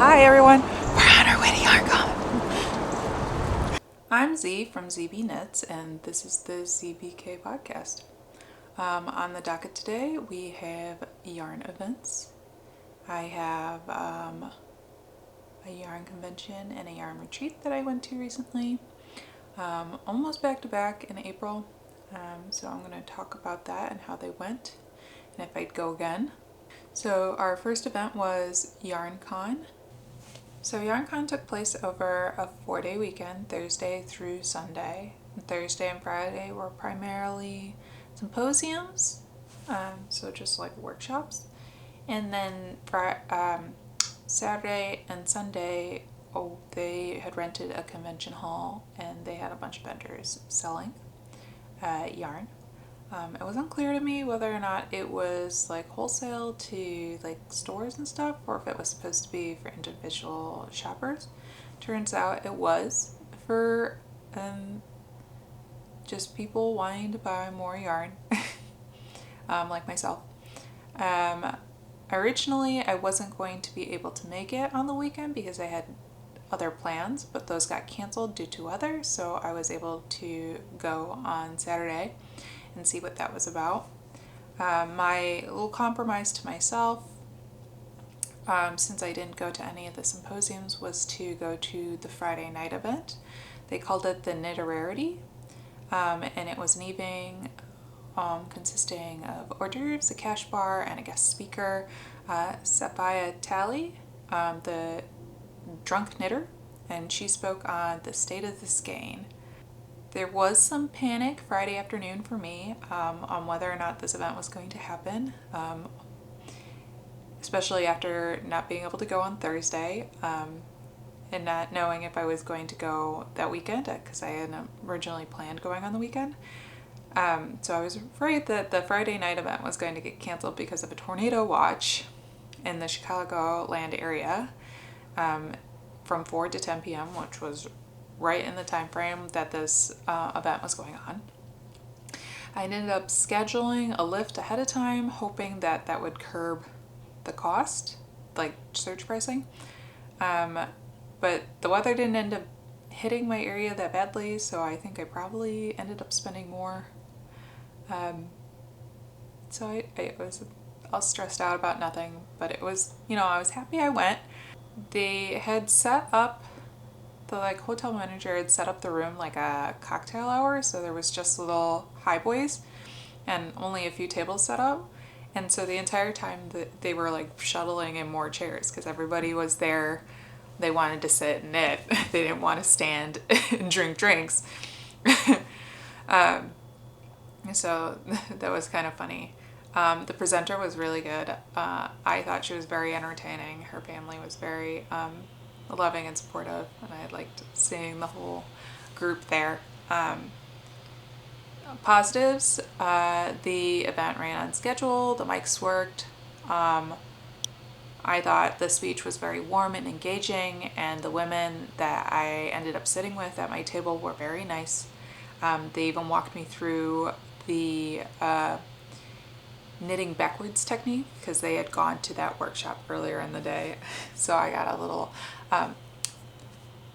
Hi everyone, we're on our way to YarnCon. I'm Z from ZB Knits and this is the ZBK podcast. On the docket today we have yarn events. I have a yarn convention and a yarn retreat that I went to recently, almost back to back in April. So I'm going to talk about that and how they went and if I'd go again. So our first event was YarnCon. So YarnCon took place over a 4-day weekend, Thursday through Sunday. Thursday and Friday were primarily symposiums, so just like workshops. And then Saturday and Sunday, they had rented a convention hall and they had a bunch of vendors selling yarn. It was unclear to me whether or not it was like wholesale to like stores and stuff or if it was supposed to be for individual shoppers. Turns out it was for just people wanting to buy more yarn, like myself. Originally, I wasn't going to be able to make it on the weekend because I had other plans, but those got canceled due to weather, so I was able to go on Saturday and see what that was about. My little compromise to myself, since I didn't go to any of the symposiums, was to go to the Friday night event. They called it the Knitterarity, and it was an evening consisting of hors d'oeuvres, a cash bar, and a guest speaker, Sapphire Talley, the drunk knitter, and she spoke on the state of the skein. There was some panic Friday afternoon for me on whether or not this event was going to happen, especially after not being able to go on Thursday and not knowing if I was going to go that weekend because I had originally planned going on the weekend. So I was afraid that the Friday night event was going to get canceled because of a tornado watch in the Chicagoland area from 4 to 10 p.m., which was right in the time frame that this event was going on. I ended up scheduling a lift ahead of time, hoping that that would curb the cost, like surge pricing. But the weather didn't end up hitting my area that badly, so I think I probably ended up spending more. So I was all stressed out about nothing, but it was, I was happy I went. They had set up the hotel manager had set up the room like a cocktail hour, so there was just little highboys and only a few tables set up, and so the entire time they were like shuttling in more chairs because everybody was there. They wanted to sit and knit. They didn't want to stand and drink drinks. So that was kind of funny. The presenter was really good. I thought she was very entertaining. Her family was very loving and supportive, and I liked seeing the whole group there. Positives, the event ran on schedule, the mics worked. I thought the speech was very warm and engaging, and the women that I ended up sitting with at my table were very nice. They even walked me through the knitting backwards technique because they had gone to that workshop earlier in the day, so I got a little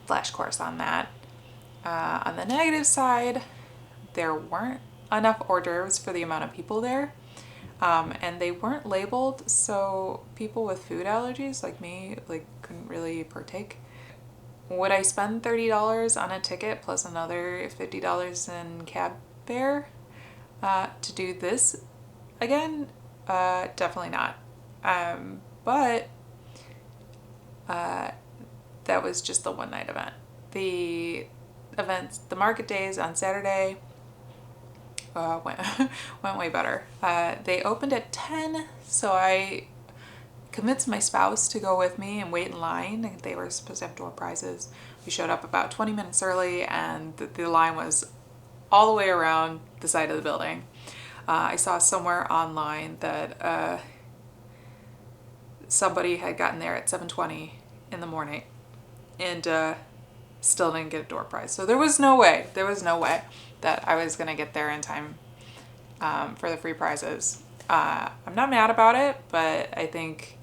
flash course on that. On the negative side, there weren't enough hors d'oeuvres for the amount of people there, and they weren't labeled, so people with food allergies like me couldn't really partake. Would I spend $30 on a ticket plus another $50 in cab fare to do this again? Definitely not. But that was just the one night event. The market days on Saturday went way better. They opened at 10, so I convinced my spouse to go with me and wait in line. They were supposed to have door prizes. We showed up about 20 minutes early, and the line was all the way around the side of the building. I saw somewhere online that somebody had gotten there at 7:20 in the morning and still didn't get a door prize. So there was no way that I was going to get there in time for the free prizes. I'm not mad about it, but I think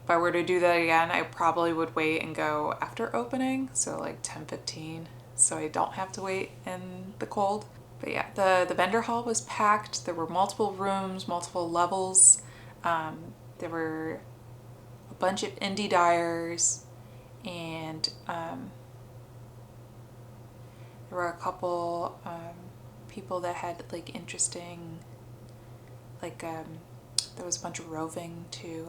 if I were to do that again, I probably would wait and go after opening, so like 10:15, so I don't have to wait in the cold. But yeah, the vendor hall was packed. There were multiple rooms, multiple levels. There were a bunch of indie dyers, and there were a couple people that had like interesting, like there was a bunch of roving too,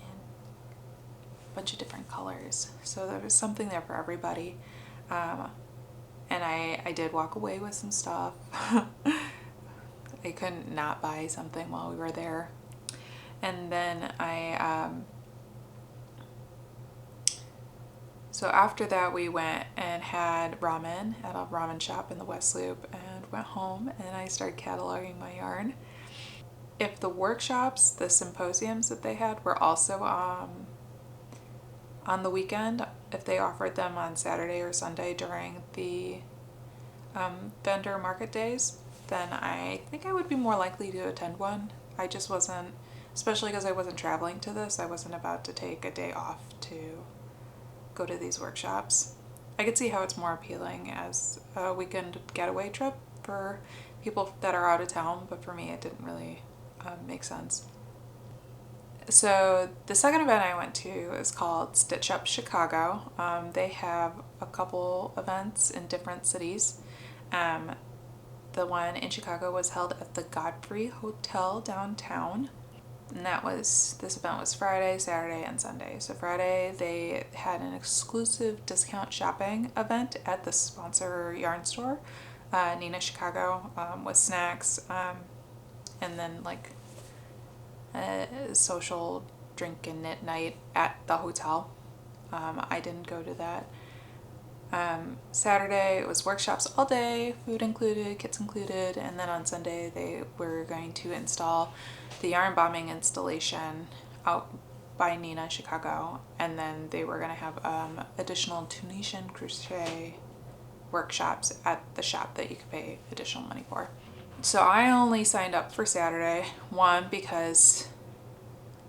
and a bunch of different colors. So there was something there for everybody. And I did walk away with some stuff. I couldn't not buy something while we were there. And then so after that we went and had ramen at a ramen shop in the West Loop and went home, and I started cataloging my yarn. If the workshops, the symposiums that they had were also on the weekend, if they offered them on Saturday or Sunday during the vendor market days, then I think I would be more likely to attend one. I just wasn't, especially because I wasn't traveling to this, I wasn't about to take a day off to go to these workshops. I could see how it's more appealing as a weekend getaway trip for people that are out of town, but for me it didn't really make sense. So the second event I went to is called Stitch Up Chicago. They have a couple events in different cities. The one in Chicago was held at the Godfrey Hotel downtown. And this event was Friday, Saturday, and Sunday. So Friday they had an exclusive discount shopping event at the sponsor yarn store, Nina Chicago, with snacks, and then like a social drink and knit night at the hotel. I didn't go to that. Saturday it was workshops all day, food included, kits included, and then on Sunday they were going to install the yarn bombing installation out by Nina Chicago, and then they were going to have additional Tunisian crochet workshops at the shop that you could pay additional money for. So I only signed up for Saturday, one because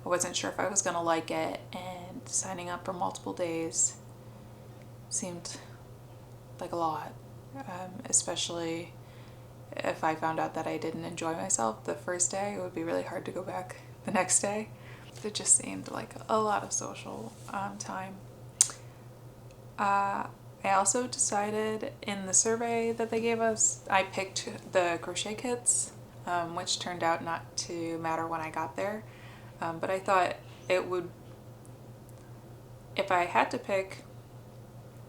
I wasn't sure if I was going to like it, and signing up for multiple days seemed like a lot, especially if I found out that I didn't enjoy myself the first day. It would be really hard to go back the next day. It just seemed like a lot of social time. I also decided in the survey that they gave us, I picked the crochet kits, which turned out not to matter when I got there. But I thought it would, if I had to pick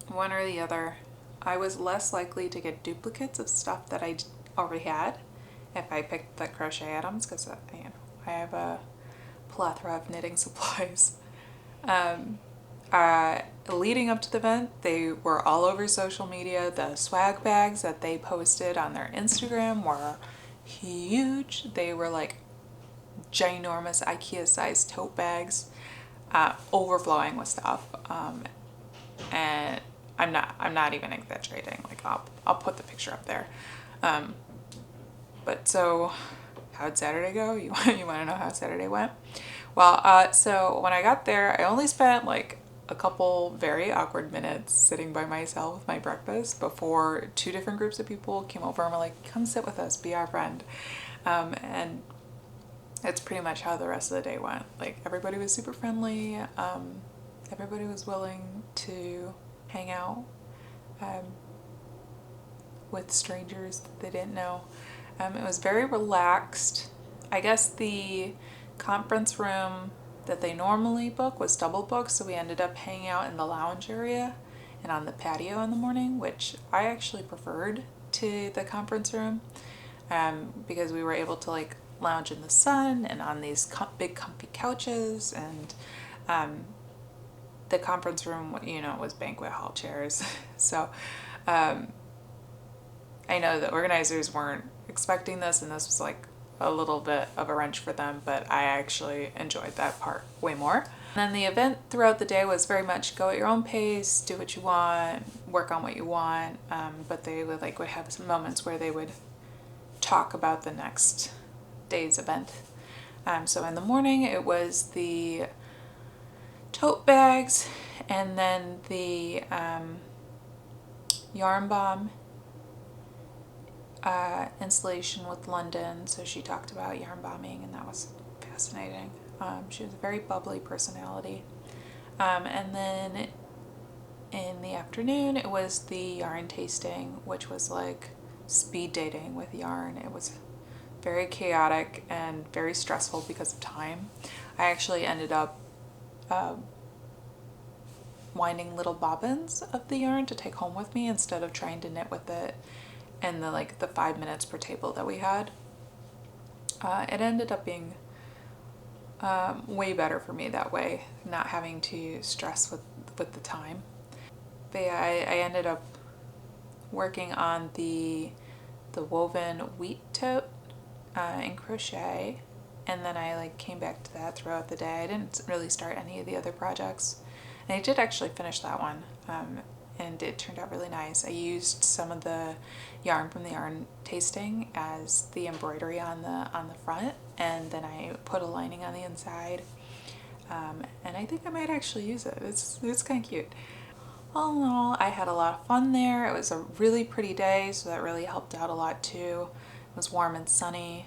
one or the other, I was less likely to get duplicates of stuff that I already had if I picked the crochet items, because I have a plethora of knitting supplies. Leading up to the event, they were all over social media. The swag bags that they posted on their Instagram were huge. They were like ginormous IKEA-sized tote bags, overflowing with stuff. And I'm not even exaggerating. Like I'll put the picture up there. But so how'd Saturday go? You want to know how Saturday went? Well, so when I got there, I only spent like a couple very awkward minutes sitting by myself with my breakfast before two different groups of people came over and were like, come sit with us, be our friend. And that's pretty much how the rest of the day went. Like everybody was super friendly. Everybody was willing to hang out with strangers that they didn't know. It was very relaxed. I guess the conference room that they normally book was double booked, so we ended up hanging out in the lounge area and on the patio in the morning, which I actually preferred to the conference room, because we were able to like lounge in the sun and on these big comfy couches, and the conference room, was banquet hall chairs. So I know the organizers weren't expecting this, and this was like a little bit of a wrench for them, but I actually enjoyed that part way more. And then the event throughout the day was very much go at your own pace, do what you want, work on what you want, but they would have some moments where they would talk about the next day's event. So in the morning it was the tote bags and then the yarn bomb installation with London. So she talked about yarn bombing, and that was fascinating. She was a very bubbly personality. And then in the afternoon it was the yarn tasting, which was like speed dating with yarn. It was very chaotic and very stressful because of time. I actually ended up winding little bobbins of the yarn to take home with me instead of trying to knit with it in the 5 minutes per table that we had. It ended up being way better for me that way, not having to stress with the time. But yeah, I ended up working on the woven wheat tote in crochet, and then I came back to that throughout the day. I didn't really start any of the other projects, and I did actually finish that one, and it turned out really nice. I used some of the yarn from the yarn tasting as the embroidery on the front, and then I put a lining on the inside, and I think I might actually use it. It's kind of cute. All in all, I had a lot of fun there. It was a really pretty day, so that really helped out a lot too. It was warm and sunny.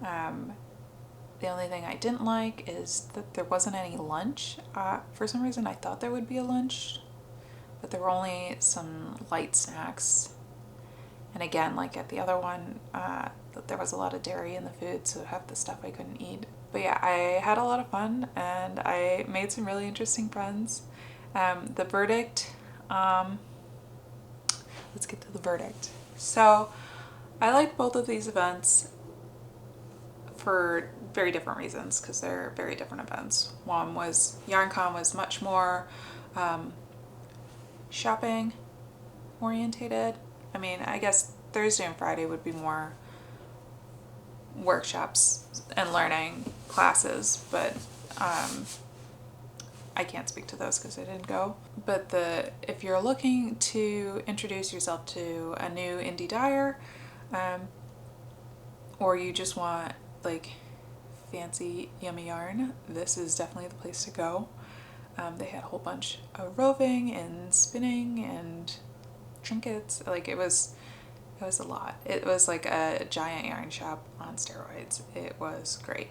The only thing I didn't like is that there wasn't any lunch. For some reason I thought there would be a lunch, but there were only some light snacks. And again, like at the other one, there was a lot of dairy in the food, so half the stuff I couldn't eat. But yeah, I had a lot of fun, and I made some really interesting friends. The verdict, let's get to the verdict. So I liked both of these events for very different reasons, because they're very different events. One was YarnCon was much more shopping orientated. I mean, I guess Thursday and Friday would be more workshops and learning classes, but I can't speak to those because I didn't go. But if you're looking to introduce yourself to a new indie dyer, or you just want like fancy yummy yarn, this is definitely the place to go. They had a whole bunch of roving and spinning and trinkets. Like it was a lot. It was like a giant yarn shop on steroids. It was great.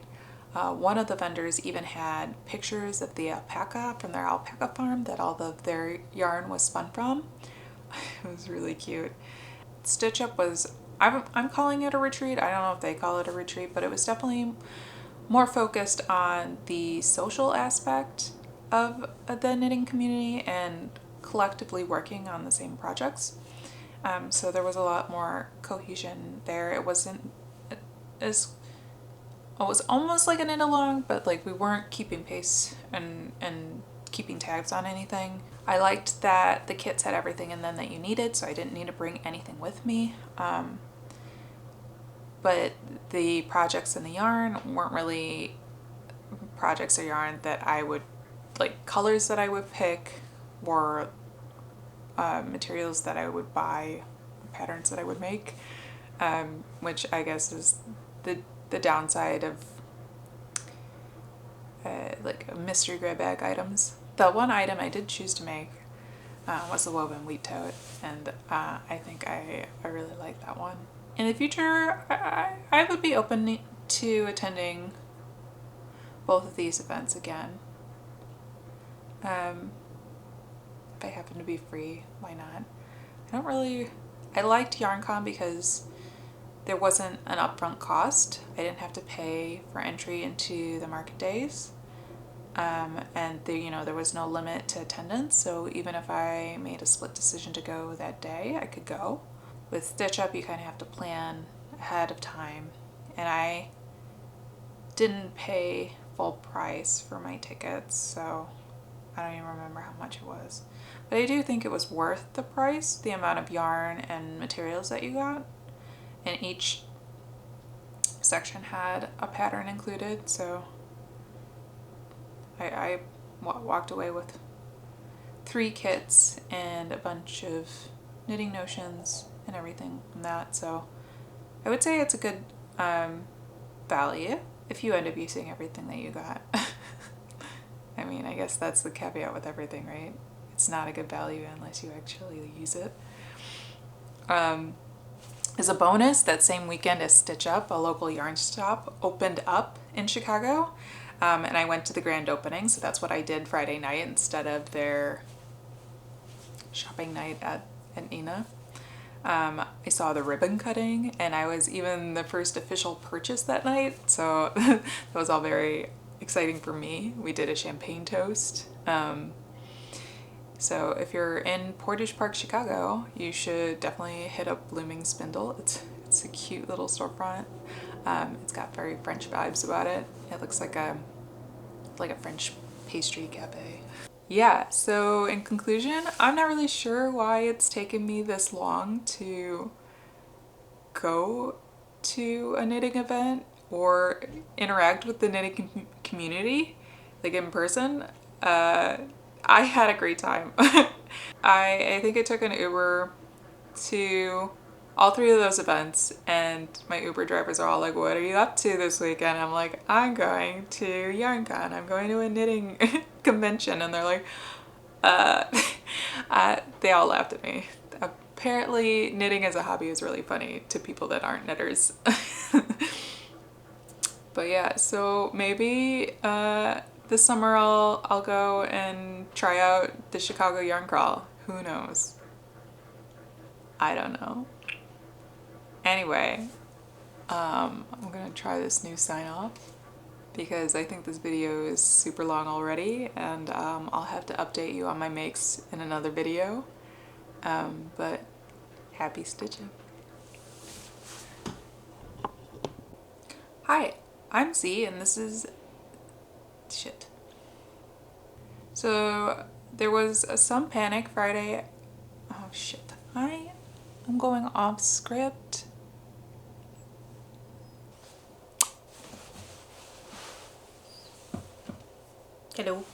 One of the vendors even had pictures of the alpaca from their alpaca farm that all of their yarn was spun from. It was really cute. Stitch Up was, I'm calling it a retreat. I don't know if they call it a retreat, but it was definitely more focused on the social aspect of the knitting community and collectively working on the same projects. So there was a lot more cohesion there. It wasn't as, it was almost like a knit along, but like we weren't keeping pace and keeping tabs on anything. I liked that the kits had everything in them that you needed, so I didn't need to bring anything with me. But the projects in the yarn weren't really projects or yarn that I would, like colors that I would pick, or materials that I would buy, patterns that I would make, which I guess is the downside of like mystery gray bag items. The one item I did choose to make was the woven wheat tote, and I think I really like that one. In the future, I would be open to attending both of these events again. If I happen to be free, why not? I liked YarnCon because there wasn't an upfront cost. I didn't have to pay for entry into the market days. And there was no limit to attendance, so even if I made a split decision to go that day, I could go. With Stitch Up, you kind of have to plan ahead of time, and I didn't pay full price for my tickets, so I don't even remember how much it was. But I do think it was worth the price, the amount of yarn and materials that you got. And each section had a pattern included, so I walked away with 3 kits and a bunch of knitting notions and everything from that. So I would say it's a good value. if you end up using everything that you got. I mean, I guess that's the caveat with everything, right? It's not a good value unless you actually use it. As a bonus, that same weekend as Stitch Up, a local yarn shop, opened up in Chicago. And I went to the grand opening, so that's what I did Friday night instead of their shopping night at Nina. I saw the ribbon cutting, and I was even the first official purchase that night, so that was all very exciting for me. We did a champagne toast. So if you're in Portage Park, Chicago, you should definitely hit up Blooming Spindle. It's a cute little storefront. It's got very French vibes about it. It looks like a French pastry cafe. Yeah, so in conclusion, I'm not really sure why it's taken me this long to go to a knitting event or interact with the knitting community, like in person. I had a great time. I think I took an Uber to all three of those events, and my Uber drivers are all like, what are you up to this weekend? I'm like, I'm going to YarnCon. I'm going to a knitting convention. And they're like, they all laughed at me. Apparently knitting as a hobby is really funny to people that aren't knitters. But yeah, so maybe this summer I'll go and try out the Chicago Yarn Crawl. Who knows? I don't know. Anyway, I'm gonna try this new sign off because I think this video is super long already, and I'll have to update you on my makes in another video. But happy stitching. Hi, I'm Z, and this is shit. So there was some panic Friday. Oh shit, I'm going off script. Hello.